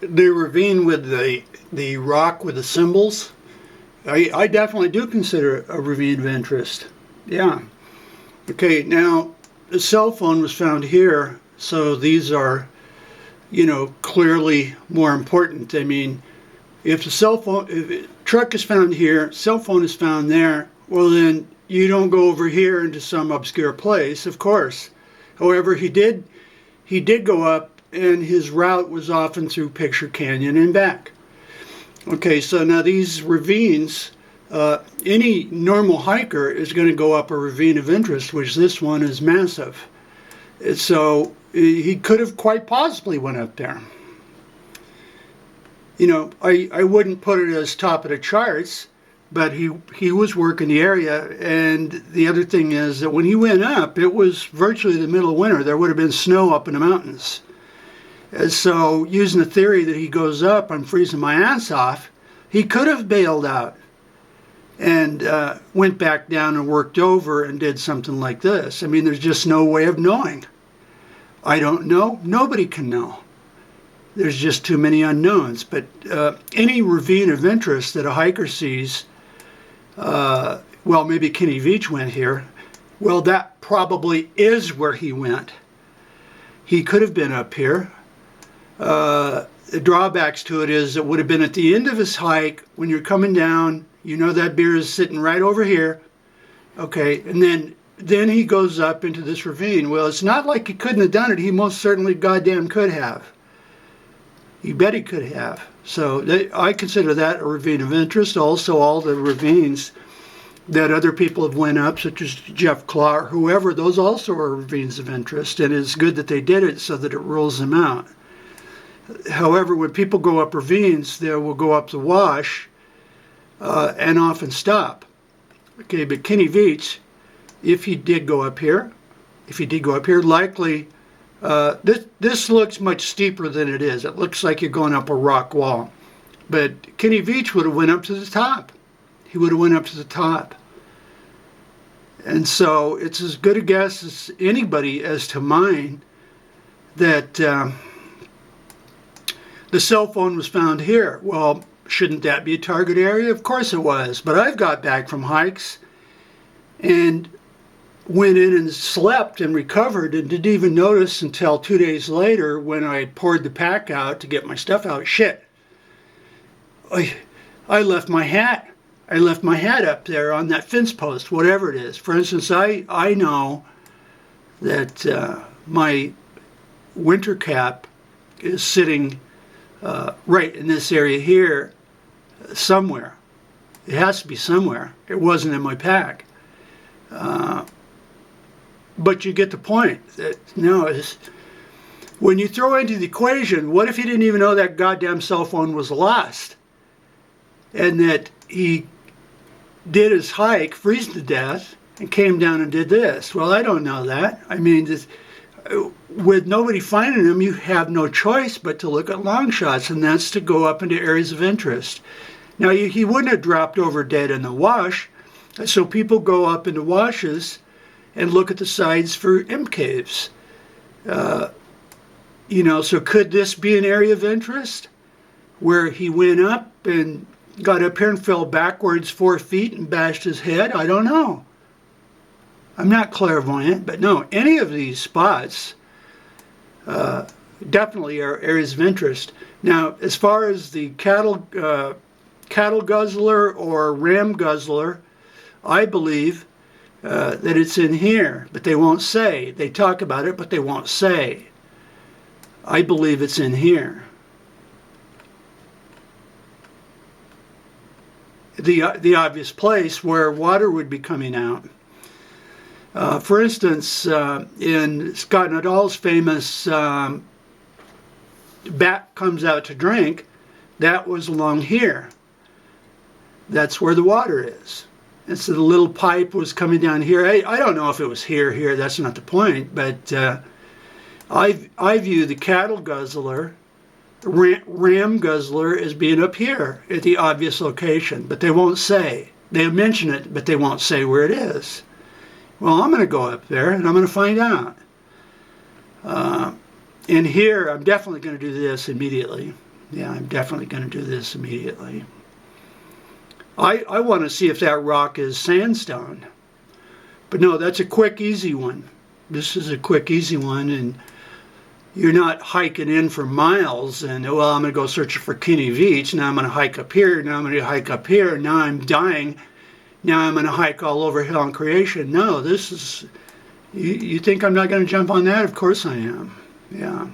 the ravine with the rock with the symbols, I definitely do consider a ravine of interest. Yeah. Okay, now the cell phone was found here, so these are, clearly more important. I mean, if a truck is found here, cell phone is found there, well then you don't go over here into some obscure place, of course. However, he did go up, and his route was often through Picture Canyon and back. Okay, so now these ravines, any normal hiker is going to go up a ravine of interest, which this one is massive. So he could have quite possibly went up there. I wouldn't put it as top of the charts, but he was working the area. And the other thing is that when he went up, it was virtually the middle of winter. There would have been snow up in the mountains. So using the theory that he goes up, I'm freezing my ass off, he could have bailed out and went back down and worked over and did something like this. I mean, there's just no way of knowing. I don't know. Nobody can know. There's just too many unknowns. But any ravine of interest that a hiker sees, well, maybe Kenny Veach went here. Well, that probably is where he went. He could have been up here. The drawbacks to it is it would have been at the end of his hike when you're coming down. That beer is sitting right over here. Okay, and then he goes up into this ravine. Well, it's not like he couldn't have done it. He most certainly goddamn could have. You bet he could have. So I consider that a ravine of interest. Also, all the ravines that other people have went up, such as Jeff Claw or whoever, those also are ravines of interest. And it's good that they did it so that it rules them out. However, when people go up ravines, they will go up the wash and often stop. Okay, but Kenny Veach, if he did go up here, likely this looks much steeper than it is. It looks like you're going up a rock wall. But Kenny Veach would have went up to the top. He would have went up to the top. And so it's as good a guess as anybody as to mine that the cell phone was found here. Well, shouldn't that be a target area? Of course it was. But I've got back from hikes and went in and slept and recovered and didn't even notice until 2 days later when I poured the pack out to get my stuff out. Shit. I left my hat. I left my hat up there on that fence post, whatever it is. For instance, I know that my winter cap is sitting right in this area here somewhere. It has to be somewhere. It wasn't in my pack. But you get the point. That, when you throw into the equation, what if he didn't even know that goddamn cell phone was lost? And that he did his hike, freezing to death, and came down and did this. Well, I don't know that. I mean, with nobody finding him, you have no choice but to look at long shots, and that's to go up into areas of interest. Now, he wouldn't have dropped over dead in the wash, so people go up into washes and look at the sides for M caves. So could this be an area of interest where he went up and got up here and fell backwards 4 feet and bashed his head? I don't know. I'm not clairvoyant, but no, any of these spots definitely are areas of interest. Now, as far as the cattle guzzler or ram guzzler, I believe that it's in here, but they won't say. They talk about it, but they won't say. I believe it's in here. The obvious place where water would be coming out. For instance, in Scott Nadal's famous bat comes out to drink, that was along here. That's where the water is. And so the little pipe was coming down here. I don't know if it was here, that's not the point, but I view the cattle guzzler, ram guzzler, as being up here at the obvious location, but they won't say. They mention it, but they won't say where it is. Well, I'm going to go up there and I'm going to find out. And here, I'm definitely going to do this immediately. Yeah, I'm definitely going to do this immediately. I want to see if that rock is sandstone. But no, that's a quick, easy one. This is a quick, easy one, and you're not hiking in for miles and, well, I'm going to go search for Kinney Veach. Now I'm going to hike up here. Now I'm going to hike up here. Now I'm dying. Now I'm going to hike all over Hill and Creation. No, this is, you think I'm not going to jump on that? Of course I am. Yeah.